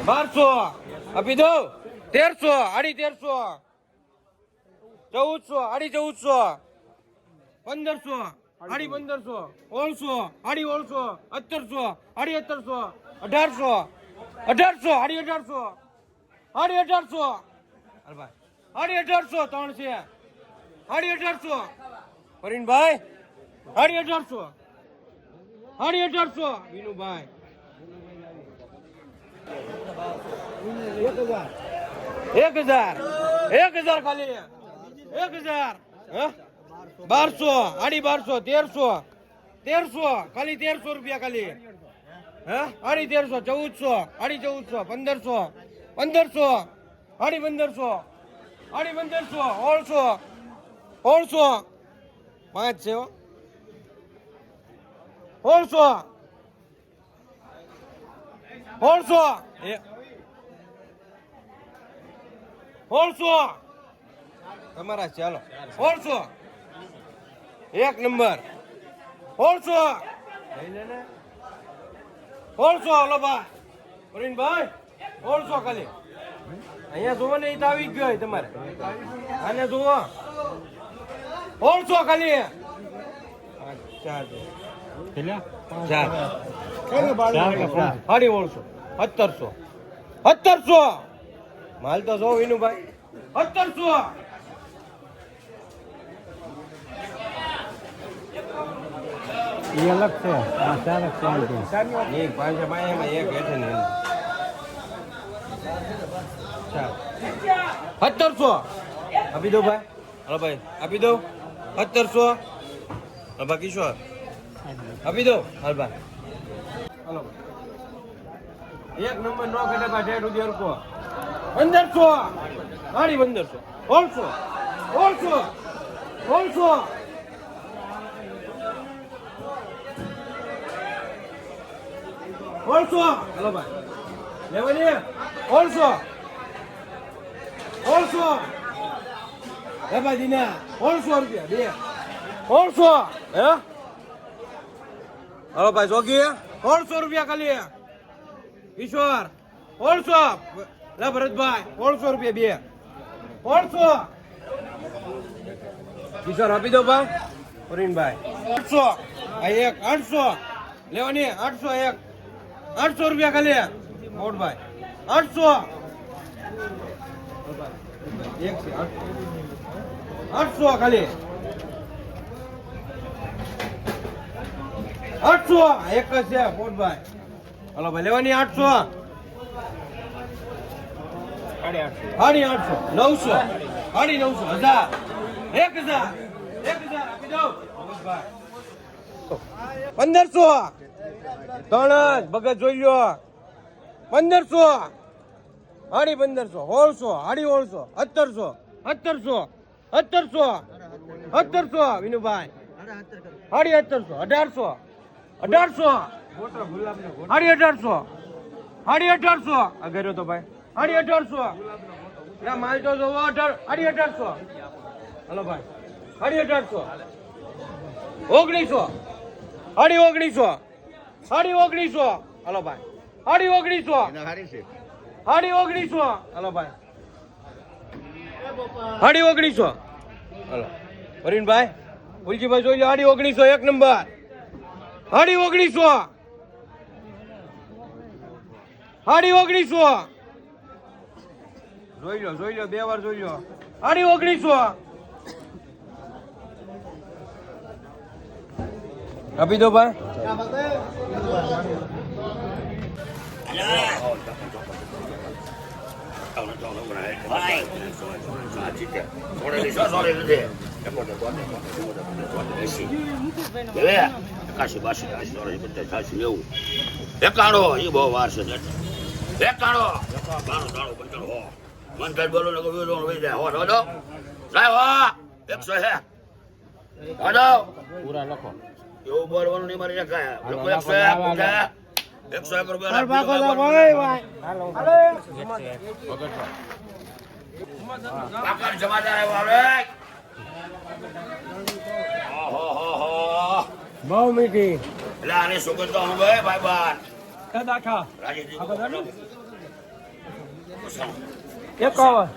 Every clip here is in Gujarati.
1200 આપી દો 1300 આડી 1300 1400 આડી 1400 1500 આડી 1500 1600 આડી 1600 1700 આડી 1700 1800 1800 આડી 1800 આડી 1800 આડી 1800 ત્રણ છે આડી 1800 પરીનભાઈ આડી 1800 આડી 1800 વિનુભાઈ 1000 ખાલી 1000 1200 આડી 1200 1300 ખાલી 1300 રૂપિયા ખાલી આડી 1300 1400 આડી 1400 1500 આડી 1500 આડી 1500 1600 પાંચ છે 1600 તમારા ચાલો 1600 એક નંબર 1600 હલો બા પ્રવીણભાઈ 1600 ખાલી અહીંયા જોવો ને એ તો આવી ગયો તમારે આને જોવો 1600 ખાલી સાડી 1700 માલ તો જો વિનુભાઈ 1700 એ અલગ છે આ ચાર છે એક પાંચ એમાં એક હેઠે ને 1700 આપી દો ભાઈ હલો ભાઈ આપી દો 1700 બાકી કિશોર આપી દો હાલ ભાઈ હલો એક નંબર નો ઘટે ભાઈ 1.5 રૂપિયા રૂપો 1500 આડી 1500 1600 હલો ભાઈ લેવાની 1600 હે ભાઈ દીના 1600 રૂપિયા બે 1600 હે હલો ભાઈ જોગી 1600 રૂપિયા ખાલી ઈશ્વર 1600 લે ભરતભાઈ 1600 રૂપિયા બે 1600 ઈશ્વર આપી દો ભાઈ પ્રવીણભાઈ 800 આ એક 800 લેવાની 800 એક 800 રૂપિયા ખાલી મોટભાઈ 800 એક છે 800 ખાલી 800 એક જ છે મોટભાઈ હલો ભાઈ લેવાની 800 સાડી 800 900 સાડી 900 1000 આપી દો 1500 ત્રણ ભગત જોઈ લો 1500 સાડી 1500 1600 સાડી 1700 વિનુભાઈ સાડી 1700 1800 સાડી 1800 આ કર્યો તો ભાઈ સાડી 1800 ના માલ તો જોવો સાડી 1800 હલો ભાઈ સાડી 1800 1900 સાડી 1900 સાડી 1900 હલો ભાઈ સાડી 1900 સાડી 1900 હલો ભાઈ સાડી 1900 હલો પ્રવીણભાઈ ઉલજીભાઈ જોઈ લો સાડી 1900 એક નંબર સાડી 1900 સાડી 1900 જોઈ લો બે વાર જોઈ લો સાડી 1900 આપી દો ભાઈ એકાણો એ બહુ વાર છે એકાણો મન કઈ બોલો ને વહી જાય હો દો સાહેબ હો 100 હે હો પૂરા લખો એવું બોલવાનું નહીં મારે લોકો 101 રૂપિયા જમાદાર આવે બહુ મીઠી એટલે આને સુગંધ તો અનુભવે ભાઈ બાર દાખા રાજેશ એકાવન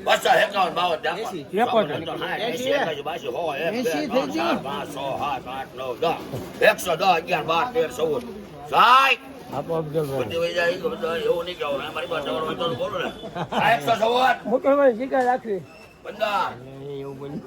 પાછા 51 52 એકોતેર. 80 82 હોય 1 2 3 4 5 6 7 8 9 10 110 11 12 13 14 સાહેબ આપો અફજલભાઈ બધી વઈ જાય એવું નહીં કહેવું મારી પાસે જવાનું હોય તો બોલો ને 114 મુકેશભાઈ શિકાર રાખવી 15 એવું બન્યું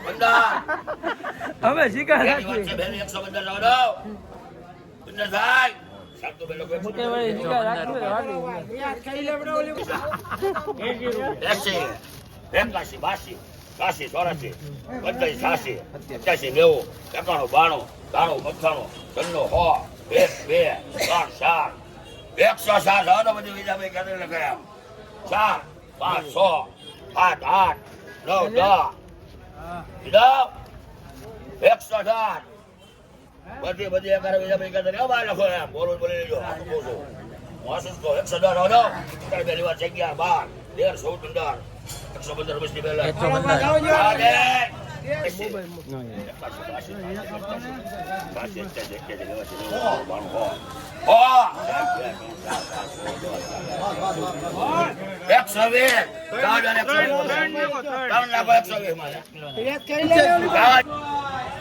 15 હવે શિકાર બેની રાખવી વચ્ચે બેની 115 જવા દો 15 સાહેબ સાહેબ તો બેલો કોઈ મુકેશભાઈ શિકાર રાખવી રાખવી 80 81 82 83 84 85 86 87 90 91 92 93 94 95 1 2 3 4 107 હવે બધી વિજા ભાઈ ક્યારે લખાયા 4 5 6 8 8 9 10 વિજા 107 બધી એકારે વિજા ભાઈ ક્યારે બહાર લખો એમ બોલો બોલી લેજો આ તો કહું છું વાસુસ કહો 110 હો દો ત્યારે પહેલી વાર જગ્યા 12 13 14 15 115 વર્ષની પહેલા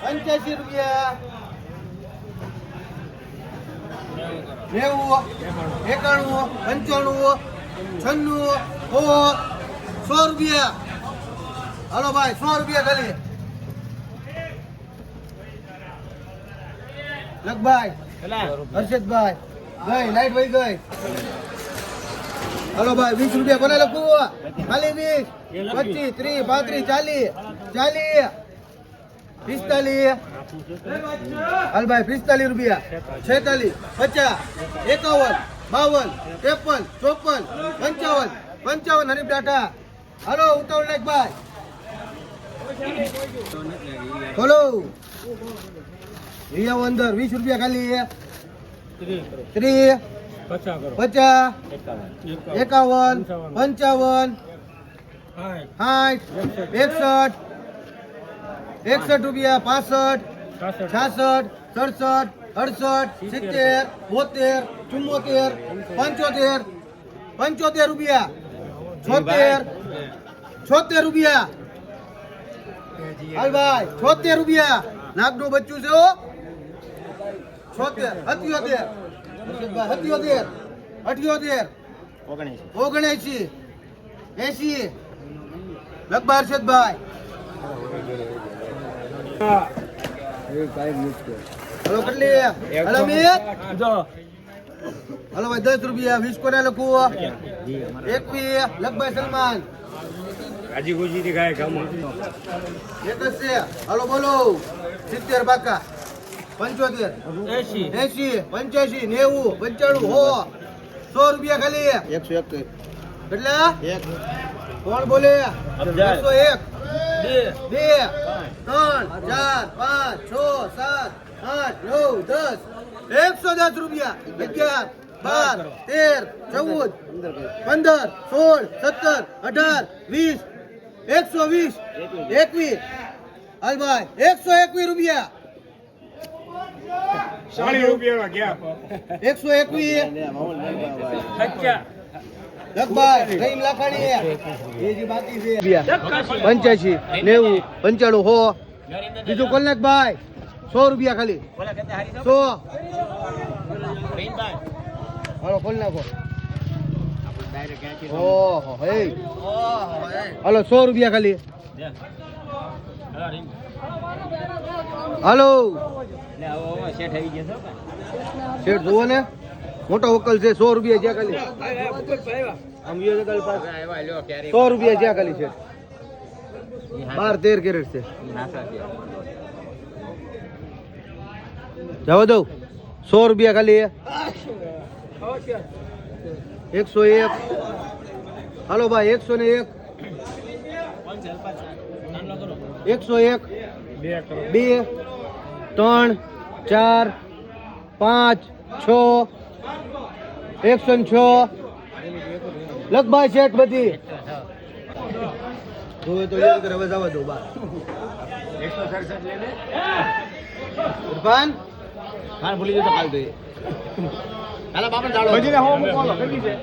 પંચ્યાસી રૂપિયા 90 91 95 96 100 રૂપિયા હાલો ભાઈ 100 રૂપિયા ખાલી લખભાઈ હર્ષદભાઈ ગઈ લાઈટ વહી ગઈ હાલો ભાઈ 20 રૂપિયા કોને લખવું ખાલી 20 25 30 35 40 હાલ ભાઈ 45 રૂપિયા 46 50 51 52 53 54 55 હરીફ ડાટા હાલો ઉતાવળ નાખ ભાઈ બોલો રિયા અંદર 20 રૂપિયા ખાલી 30 50 51 55 60 61 રૂપિયા 65 66 67 68 70 72 75 રૂપિયા 76 રૂપિયા હાલ ભાઈ 76 રૂપિયા નાકનું બચ્ચું છે હો 76 77 78 79 80 લખબાર છે ભાઈ હલો કેટલી હલો મિત હલો ભાઈ 10 રૂપિયા 20 કોને લખવું 21 લખભાઈ સલમાન ગાજી ગુજી થી ગાય ગામ એક જ છે હલો બોલો 70 પાકા 75 80 85 90 95 100 રૂપિયા ખાલી 101 કેટલા કોણ બોલે 101 2 3 4 5 6 7 8 9 10 110 રૂપિયા 11 12 13 14 15 16 17 18 20 120 21 હાલ ભાઈ 121 રૂપિયા 40 રૂપિયા ગયા 121 લખભાઈ રહીમ લાખાણી એ જે બાકી છે 85 90 95 100 બીજું કલાકભાઈ 100 રૂપિયા ખાલી 100 હાલો ખોલ નાખો ઓહો હે હાલો 100 રૂપિયા ખાલી હાલો શેઠ જુઓ ને મોટો વકલ છે 100 રૂપિયા જ્યાં ખાલી આમ યો કલ પાસ 100 રૂપિયા જ્યાં ખાલી છે 12 13 કેરેટ છે જવા દઉં 100 રૂપિયા ખાલી 101 હાલો ભાઈ 101 101 2 3 4 5 6 106 લખભાઈ શેઠ બધી જોવે તો યાદ કરે હવે જવા દો બાર 167 લે લે ઇરફાન હા ભૂલી જતો કાલ તો બધીને હો મૂકો હાલો. કેટલી છે?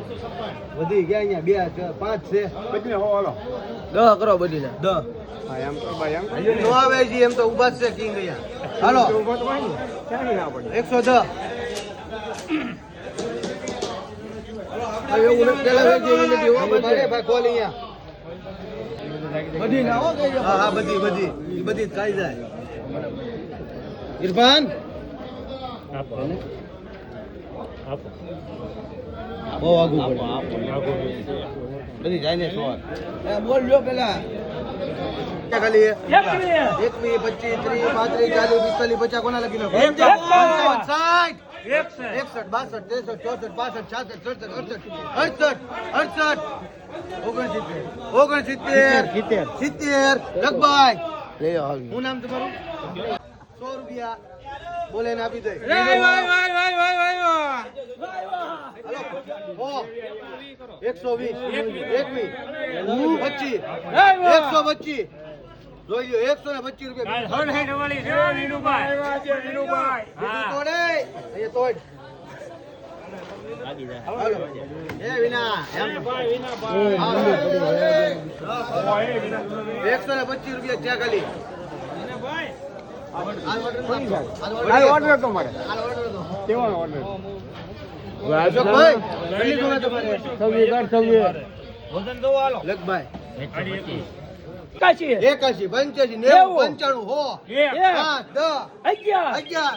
વધી ગયા અહીંયા 2 4 5 છે બધીને હો હાલો. 10 કરો બધીને 10 હા એમ તો ભાઈ એમ તો. નો આવે જી એમ તો ઉભા જ છે કિંગ અહીંયા હાલો ઊભો તો હોય ને. ક્યાંય ના પડે. 110 હવે એવું નથી પેલા વેચી એવી નથી હો ભાઈ ભાઈ ખોલ અહીંયા બધી ના હો હા હા બધી બધી ઈ બધી ખાઈ જાય ઇરફાન બહુ આગું પડે બધી જાય ને સોર બોલ લ્યો પેલા ખાલી 1 20 25 30 35 40 45 50 કોના લખી નાખો 60 61 62 63 64 65 66 67 68 69 લખભાઈ શું નામ તમારું 100 રૂપિયા બોલે ને આપી દે હાલો 120 21 125 જોઈ લો 125 રૂપિયા તોડે એ તોડ હાલો એ વિના એમ 125 રૂપિયા ચા ખાલી ઓર્ડર તો મળે. કેવાનો ઓર્ડર? અશોકભાઈ કેટલી ગમે તમારે 26 લખભાઈ 81 85 85 90 95 હો 5 10 11 12 13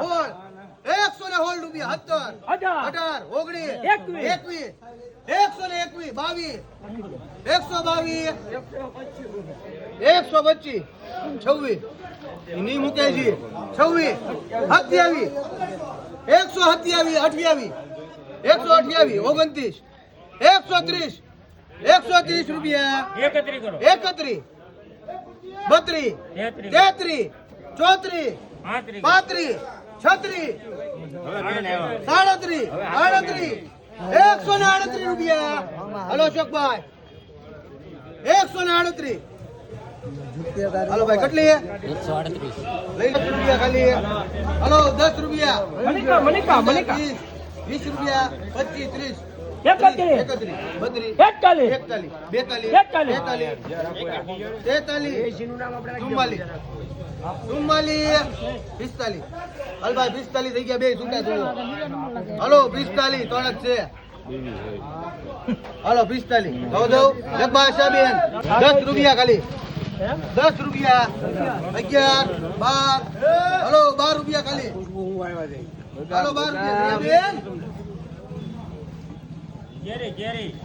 14 116 રૂપિયા 17 18 19 20 121 122 125 નહીં મૂકે છે 26 27 127 128 128 29 130 રૂપિયા 31 32 33 34 35 36 37 38 138 રૂપિયા હલો અશોકભાઈ 138 હાલો ભાઈ કેટલી 138 લઈ 10 રૂપિયા ખાલી હલો 10 રૂપિયા મનિકા 20 રૂપિયા 25 30 31 32 43 45 હલભાઈ 45 થઈ ગયા બે છૂટા થોડો હલો 45 ત્રણ જ છે હલો 45 કહો દઉં લખબા સાબેન 10 રૂપિયા ખાલી 10 રૂપિયા 11 12 હલો 12 રૂપિયા ખાલી હલો 12 રૂપિયા બેન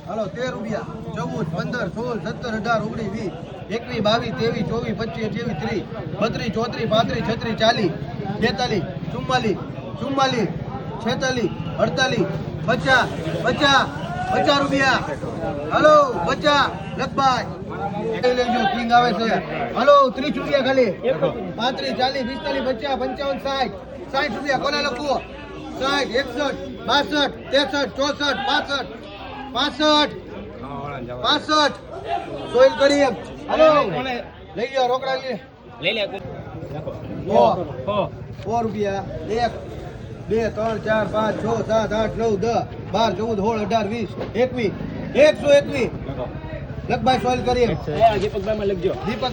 હલો 13 રૂપિયા 14 15 16 17 18 19 20 21 22 23 24 25 30 32 33 34 45 46 50 રૂપિયા હલો 50 લખભાઈ લેજો કિંગ આવે છે હલો 30 રૂપિયા ખાલી 35 40 45 50 55 60 રૂપિયા કોને લખવું 60 61 62 63 64 65 સોઈલ કરી હલો લઈ જાઓ રોકડા લઈ લે 4 રૂપિયા 1 2 3 4 5 6 7 8 9 10 12 14 16 18 20 21 121 લખભાઈ સોઈલ કરી દીપક